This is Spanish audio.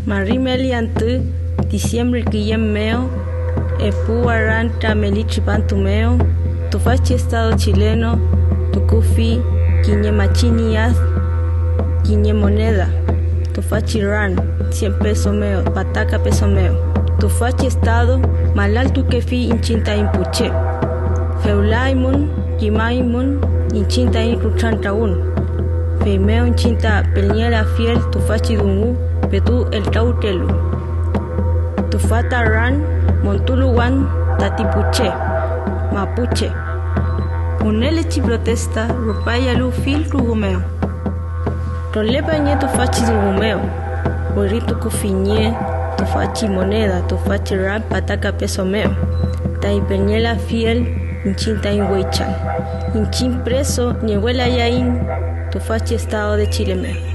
Marimeliantu, diciembre Guillemeo, Epuaranta Melichipantumeo, Tufachi Estado chileno, Tucufi, Quiñemachiniaz, Quiñemoneda, Tufachi Ran, 100 pesos meo, Pataca peso meo, Tufachi Estado, Malal Tuquefi, Inchinta Impuche, Feulaimun, Yimaimun, Inchinta Incruchantaun, Feimeo Inchinta Pelniela Fiel, Tufachi Dungu, Petu el Tautelu, Tufata Ran, Montuluwan, Tatipuche, Mapuche, Unelechi protesta, Rupayalu Fil Rugumeo, Rolepañe Tufachi Rugumeo, Borrito Cufiñe, Tufachi Moneda, Tufachi Ran, Pataca peso meo, Taipeniela Fiel, Inchinta Inhuichan, Inchin preso, Niehuela Yain, Tufachi Estado de Chile meo.